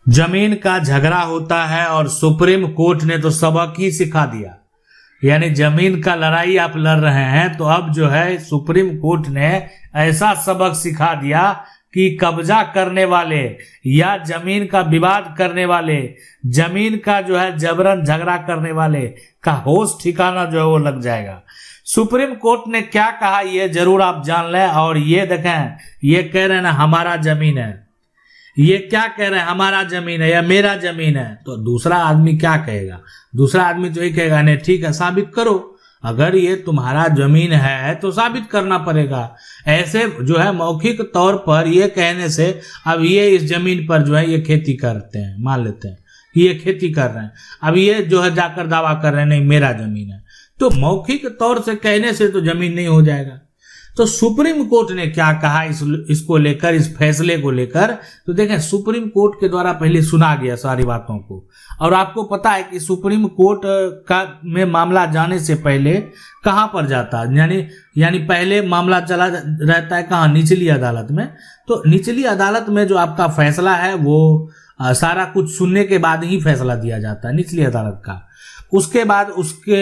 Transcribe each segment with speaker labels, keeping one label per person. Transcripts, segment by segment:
Speaker 1: जमीन का झगड़ा होता है और सुप्रीम कोर्ट ने तो सबक ही सिखा दिया। यानी जमीन का लड़ाई आप लड़ रहे हैं तो अब जो है सुप्रीम कोर्ट ने ऐसा सबक सिखा दिया कि कब्जा करने वाले या जमीन का विवाद करने वाले, जमीन का जो है जबरन झगड़ा करने वाले का होश ठिकाना जो है वो लग जाएगा। सुप्रीम कोर्ट ने क्या कहा ये जरूर आप जान लें। और ये देखें, ये कह रहे हैं ना हमारा जमीन है, ये क्या कह रहे हैं हमारा जमीन है या मेरा जमीन है, तो दूसरा आदमी क्या कहेगा? दूसरा आदमी तो ये कहेगा नहीं ठीक है साबित करो, अगर ये तुम्हारा जमीन है तो साबित करना पड़ेगा। ऐसे जो है मौखिक तौर पर ये कहने से अब ये इस जमीन पर जो है ये खेती करते हैं, मान लेते हैं ये खेती कर रहे हैं, अब ये जो है जाकर दावा कर रहे हैं नहीं मेरा जमीन है, तो मौखिक तौर से कहने से तो जमीन नहीं हो जाएगा। तो सुप्रीम कोर्ट ने क्या कहा इसको लेकर, इस फैसले को लेकर, तो देखें सुप्रीम कोर्ट के द्वारा पहले सुना गया सारी बातों को। और आपको पता है कि सुप्रीम कोर्ट का में मामला जाने से पहले कहां पर जाता है, यानी पहले मामला चला रहता है कहां? निचली अदालत में। तो निचली अदालत में जो आपका फैसला है वो सारा कुछ सुनने के बाद ही फैसला दिया जाता है निचली अदालत का। उसके बाद उसके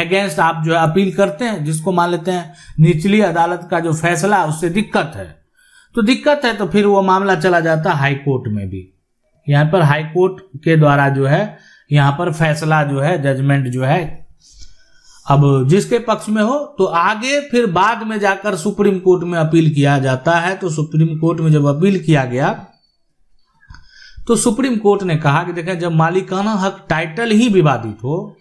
Speaker 1: अगेंस्ट आप जो है अपील करते हैं, जिसको मान लेते हैं निचली अदालत का जो फैसला उससे दिक्कत है, तो दिक्कत है तो फिर वो मामला चला जाता है हाई कोर्ट में भी। यहाँ पर हाई कोर्ट के द्वारा जो है यहाँ पर फैसला जो है जजमेंट जो है अब जिसके पक्ष में हो तो आगे फिर बाद में जाकर सुप्रीम कोर्ट में अपील किया जाता है। तो सुप्रीम कोर्ट में जब अपील किया गया तो सुप्रीम कोर्ट ने कहा कि देखें जब मालिकाना हक टाइटल ही विवादित हो,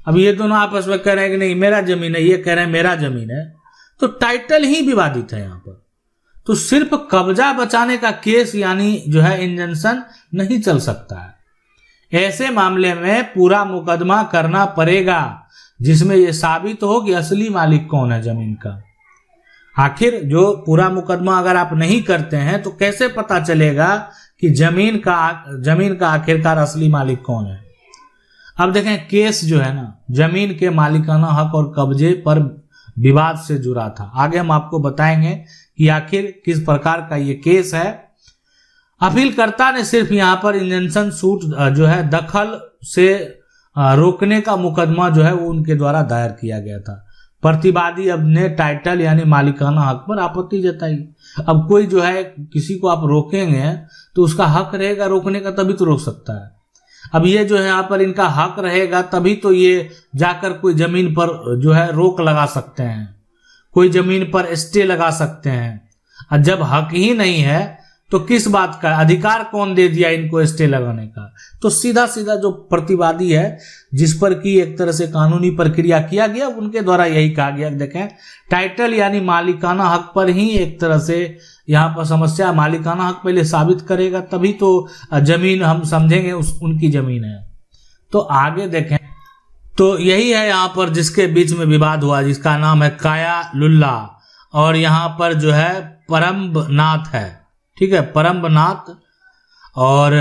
Speaker 1: अब ये दोनों आपस में कह रहे हैं कि नहीं मेरा जमीन है, ये कह रहे हैं मेरा जमीन है, तो टाइटल ही विवादित है यहाँ पर, तो सिर्फ कब्जा बचाने का केस यानी जो है इंजंक्शन नहीं चल सकता है। ऐसे मामले में पूरा मुकदमा करना पड़ेगा जिसमें यह साबित हो कि असली मालिक कौन है जमीन का। आखिर जो पूरा मुकदमा अगर आप नहीं करते हैं तो कैसे पता चलेगा कि जमीन का आखिरकार असली मालिक कौन है? अब देखें केस जो है ना जमीन के मालिकाना हक और कब्जे पर विवाद से जुड़ा था। आगे हम आपको बताएंगे कि आखिर किस प्रकार का ये केस है। अपीलकर्ता ने सिर्फ यहाँ पर इंजंक्शन सूट जो है दखल से रोकने का मुकदमा जो है वो उनके द्वारा दायर किया गया था। प्रतिवादी अब ने टाइटल यानी मालिकाना हक पर आपत्ति जताई। अब कोई जो है किसी को आप रोकेंगे तो उसका हक रहेगा रोकने का, तभी तो रोक सकता है। अब ये जो है यहाँ पर इनका हक रहेगा तभी तो ये जाकर कोई जमीन पर जो है रोक लगा सकते हैं, कोई जमीन पर स्टे लगा सकते हैं। और जब हक ही नहीं है तो किस बात का अधिकार कौन दे दिया इनको स्टे लगाने का? तो सीधा सीधा जो प्रतिवादी है जिस पर की एक तरह से कानूनी प्रक्रिया किया गया उनके द्वारा यही कहा गया, देखें टाइटल यानी मालिकाना हक पर ही एक तरह से यहाँ पर समस्या, मालिकाना हक पहले साबित करेगा तभी तो जमीन हम समझेंगे उनकी जमीन है। तो आगे देखें तो यही है यहाँ पर जिसके बीच में विवाद हुआ, जिसका नाम है काया लुल्ला, और यहाँ पर जो है परम्बनाथ है, ठीक है परम्बनाथ और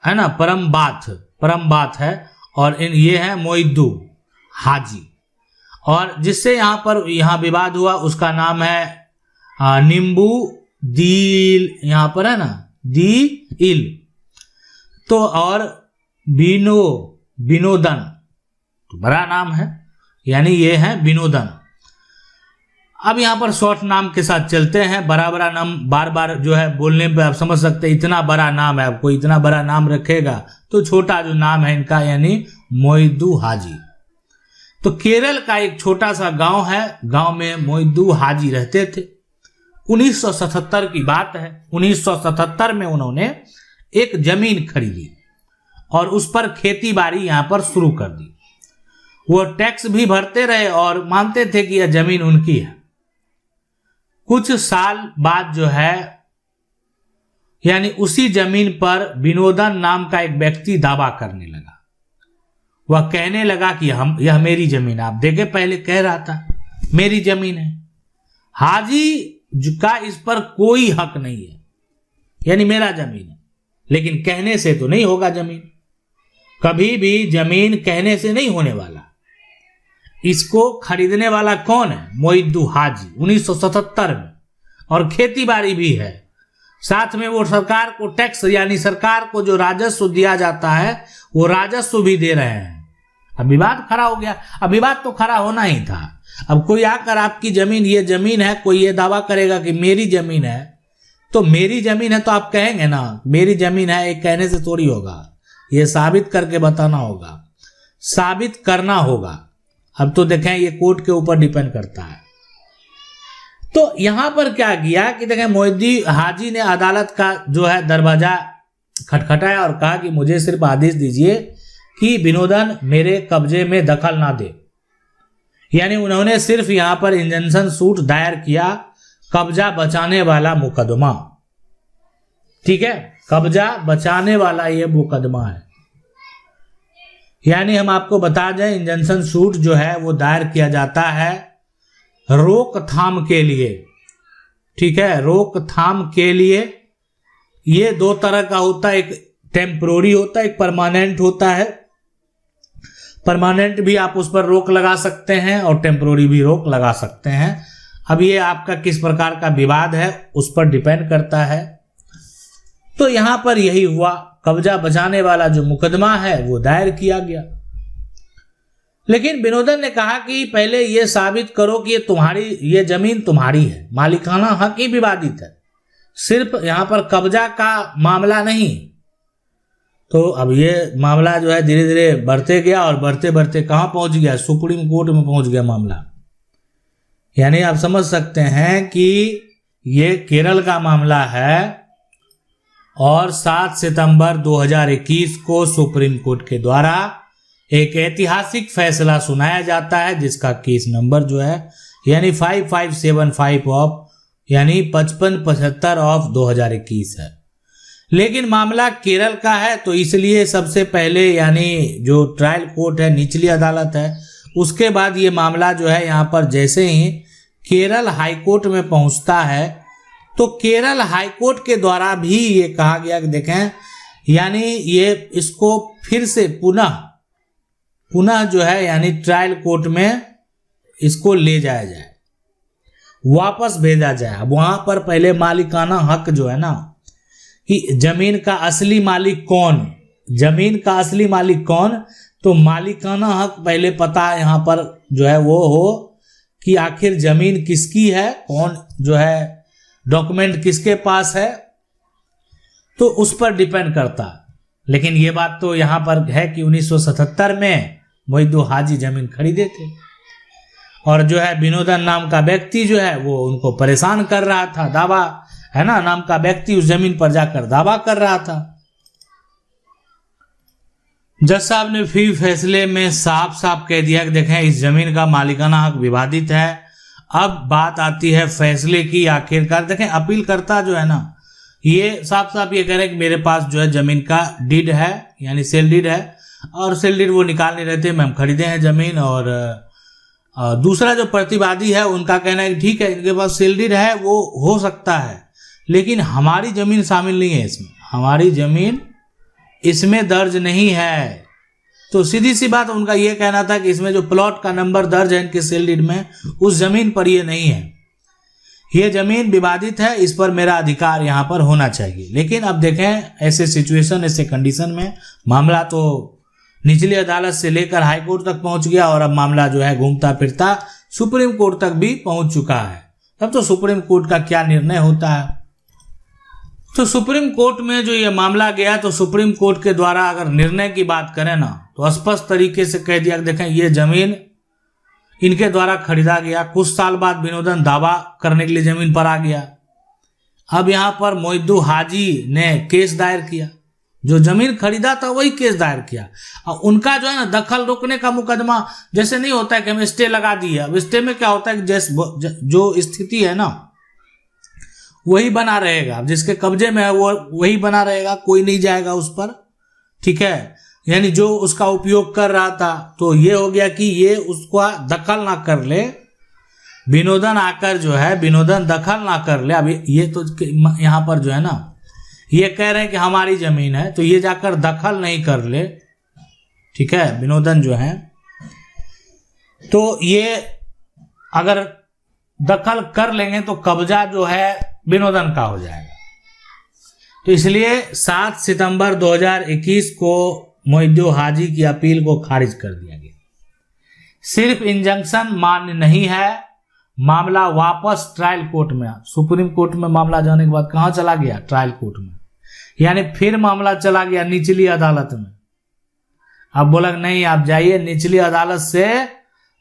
Speaker 1: है ना परमबात है, और ये है मोइदू हाजी। और जिससे यहाँ विवाद हुआ उसका नाम है नींबू दील, यहाँ पर है ना दील, तो और विनोदन, तो बड़ा नाम है यानी ये है विनोदन। अब यहाँ पर शॉर्ट नाम के साथ चलते हैं, बड़ा नाम बार बार जो है बोलने पे आप समझ सकते हैं इतना बड़ा नाम है, अब कोई इतना बड़ा नाम रखेगा तो छोटा जो नाम है इनका यानी मोइदू हाजी। तो केरल का एक छोटा सा गांव है, गांव में मोइदू हाजी रहते थे। 1977 की बात है, 1977 में उन्होंने एक जमीन खरीदी और उस पर खेती बाड़ी यहाँ पर शुरू कर दी। वो टैक्स भी भरते रहे और मानते थे कि यह जमीन उनकी है। कुछ साल बाद जो है यानी उसी जमीन पर विनोदन नाम का एक व्यक्ति दावा करने लगा। वह कहने लगा कि यह मेरी जमीन है। आप देखे पहले कह रहा था मेरी जमीन है, हाजी का इस पर कोई हक नहीं है यानी मेरा जमीन है, लेकिन कहने से तो नहीं होगा जमीन, कभी भी जमीन कहने से नहीं होने वाला। इसको खरीदने वाला कौन है? मोइदू हाजी 1977 में, और खेती बाड़ी भी है। साथ में वो सरकार को टैक्स यानी सरकार को जो राजस्व दिया जाता है वो राजस्व भी दे रहे हैं। अब विवाद खड़ा हो गया। अब विवाद तो खड़ा होना ही था। अब कोई आकर आपकी जमीन, ये जमीन है, कोई ये दावा करेगा कि मेरी जमीन है, तो मेरी जमीन है तो आप कहेंगे ना मेरी जमीन है, एक कहने से थोड़ी होगा, ये साबित करके बताना होगा, साबित करना होगा। अब तो देखें ये कोर्ट के ऊपर डिपेंड करता है। तो यहां पर क्या किया कि देखें मोहिउद्दीन हाजी ने अदालत का जो है दरवाजा खटखटाया और कहा कि मुझे सिर्फ आदेश दीजिए कि विनोदन मेरे कब्जे में दखल ना दे। यानी उन्होंने सिर्फ यहां पर इंजंक्शन सूट दायर किया, कब्जा बचाने वाला मुकदमा। ठीक है, कब्जा बचाने वाला ये मुकदमा है। यानी हम आपको बता दें इंजंक्शन सूट जो है वो दायर किया जाता है रोकथाम के लिए। ठीक है, रोकथाम के लिए। ये दो तरह का होता है, एक टेम्पोररी होता है, एक परमानेंट होता है। परमानेंट भी आप उस पर रोक लगा सकते हैं और टेम्पोररी भी रोक लगा सकते हैं। अब ये आपका किस प्रकार का विवाद है उस पर डिपेंड करता है। तो यहां पर यही हुआ, कब्जा बचाने वाला जो मुकदमा है वो दायर किया गया। लेकिन विनोदन ने कहा कि पहले ये साबित करो कि ये जमीन तुम्हारी है, मालिकाना हक ही विवादित है, सिर्फ यहां पर कब्जा का मामला नहीं। तो अब ये मामला जो है धीरे धीरे बढ़ते गया और बढ़ते बढ़ते कहां पहुंच गया, सुप्रीम कोर्ट में पहुंच गया मामला। यानी आप समझ सकते हैं कि ये केरल का मामला है और 7 सितंबर 2021 को सुप्रीम कोर्ट के द्वारा एक ऐतिहासिक फैसला सुनाया जाता है, जिसका केस नंबर जो है यानी 5575 ऑफ यानी 5575 ऑफ 2021 है। लेकिन मामला केरल का है तो इसलिए सबसे पहले यानी जो ट्रायल कोर्ट है, निचली अदालत है, उसके बाद ये मामला जो है यहाँ पर जैसे ही केरल हाईकोर्ट में पहुंचता है तो केरल हाईकोर्ट के द्वारा भी ये कहा गया कि देखें यानी ये इसको फिर से पुनः जो है यानी ट्रायल कोर्ट में इसको ले जाया जाए, वापस भेजा जाए। अब वहां पर पहले मालिकाना हक जो है ना कि जमीन का असली मालिक कौन, जमीन का असली मालिक कौन, तो मालिकाना हक पहले पता यहाँ पर जो है वो हो कि आखिर जमीन किसकी है, कौन जो है डॉक्यूमेंट किसके पास है, तो उस पर डिपेंड करता। लेकिन ये बात तो यहाँ पर है कि 1977 में मोहिउद्दीन हाजी जमीन खरीदे थे और जो है विनोदन नाम का व्यक्ति जो है वो उनको परेशान कर रहा था, दावा है ना, नाम का व्यक्ति उस जमीन पर जाकर दावा कर रहा था। जज साहब ने फिर फैसले में साफ साफ कह दिया कि देखें इस जमीन का मालिकाना हक विवादित है। अब बात आती है फैसले की। आखिरकार देखें अपीलकर्ता जो है ना ये साफ साफ ये कह रहे हैं कि मेरे पास जो है जमीन का डीड है यानी सेल डीड है और सेल डीड वो निकाल नहीं रहे थे, हम खरीदे हैं जमीन। और दूसरा जो प्रतिवादी है उनका कहना है कि ठीक है इनके पास सेल डीड है वो हो सकता है, लेकिन हमारी जमीन शामिल नहीं है इसमें, हमारी जमीन इसमें दर्ज नहीं है। तो सीधी सी बात उनका यह कहना था कि इसमें जो प्लॉट का नंबर दर्ज है इनके सेल डीड में उस जमीन पर ये नहीं है, ये जमीन विवादित है, इस पर मेरा अधिकार यहाँ पर होना चाहिए। लेकिन अब देखें ऐसे सिचुएशन, ऐसे कंडीशन में मामला तो निचली अदालत से लेकर हाई कोर्ट तक पहुंच गया और अब मामला जो है घूमता फिरता सुप्रीम कोर्ट तक भी पहुंच चुका है। तब तो सुप्रीम कोर्ट का क्या निर्णय होता है। तो सुप्रीम कोर्ट में जो ये मामला गया तो सुप्रीम कोर्ट के द्वारा अगर निर्णय की बात करें ना तो स्पष्ट तरीके से कह दिया कि देखें ये जमीन इनके द्वारा खरीदा गया। कुछ साल बाद विनोदन दावा करने के लिए जमीन पर आ गया। अब यहां पर मोहिउद्दीन हाजी ने केस दायर किया, जो जमीन खरीदा था वही केस दायर किया। और उनका जो है ना दखल रोकने का मुकदमा जैसे नहीं होता है कि हम स्टे लगा दिए। अब स्टे में क्या होता है कि जैसे जो स्थिति है ना वही बना रहेगा, जिसके कब्जे में है वो वही बना रहेगा, कोई नहीं जाएगा उस पर। ठीक है, यानी जो उसका उपयोग कर रहा था तो ये हो गया कि ये उसका दखल ना कर ले, विनोदन आकर जो है विनोदन दखल ना कर ले। अब ये तो यहाँ पर जो है ना ये कह रहे हैं कि हमारी जमीन है तो ये जाकर दखल नहीं कर ले। ठीक है, विनोदन जो है तो ये अगर दखल कर लेंगे तो कब्जा जो है विनोदन का हो जाएगा। तो इसलिए 7 सितंबर 2021 को मोइनुद्दीन हाजी की अपील को खारिज कर दिया गया। सिर्फ इंजंक्शन मान्य नहीं है, मामला वापस ट्रायल कोर्ट में, सुप्रीम कोर्ट में मामला जाने के बाद कहां चला गया? ट्रायल कोर्ट में, यानी फिर मामला चला गया निचली अदालत में। अब बोला नहीं आप जाइए निचली अदालत से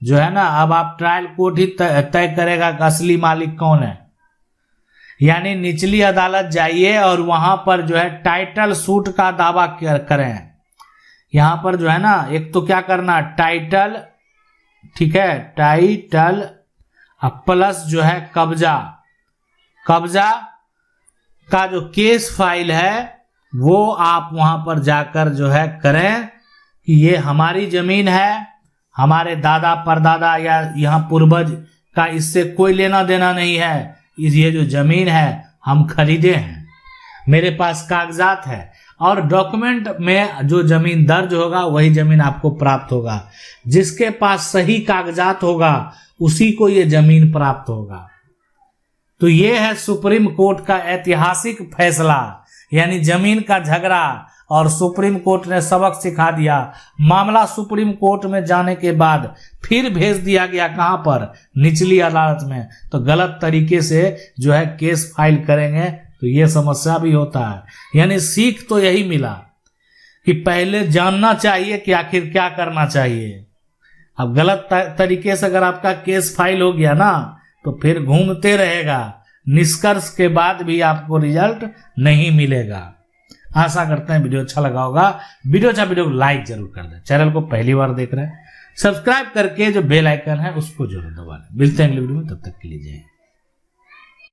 Speaker 1: जो है ना, अब आप ट्रायल कोर्ट ही तय करेगा कि असली मालिक कौन है। यानी निचली अदालत जाइए और वहां पर जो है टाइटल सूट का दावा करें। यहां पर जो है ना, एक तो क्या करना, टाइटल, ठीक है, टाइटल प्लस जो है कब्जा का जो केस फाइल है वो आप वहां पर जाकर जो है करें कि ये हमारी जमीन है, हमारे दादा परदादा या यहाँ पूर्वज का इससे कोई लेना देना नहीं है, ये जो जमीन है हम खरीदे हैं, मेरे पास कागजात है, और डॉक्यूमेंट में जो जमीन दर्ज होगा वही जमीन आपको प्राप्त होगा। जिसके पास सही कागजात होगा उसी को ये जमीन प्राप्त होगा। तो ये है सुप्रीम कोर्ट का ऐतिहासिक फैसला, यानी जमीन का झगड़ा और सुप्रीम कोर्ट ने सबक सिखा दिया। मामला सुप्रीम कोर्ट में जाने के बाद फिर भेज दिया गया कहां पर? निचली अदालत में। तो गलत तरीके से जो है केस फाइल करेंगे तो ये समस्या भी होता है। यानी सीख तो यही मिला कि पहले जानना चाहिए कि आखिर क्या करना चाहिए। अब गलत तरीके से अगर आपका केस फाइल हो गया ना तो फिर घूमते रहेगा, निष्कर्ष के बाद भी आपको रिजल्ट नहीं मिलेगा। आशा करते हैं वीडियो अच्छा लगा होगा। वीडियो अच्छा वीडियो को लाइक जरूर कर दें। चैनल को पहली बार देख रहे हैं सब्सक्राइब करके जो बेल आइकन है उसको जरूर दबा लें। मिलते हैं अगले वीडियो में, तब तक के लिए जय हिंद।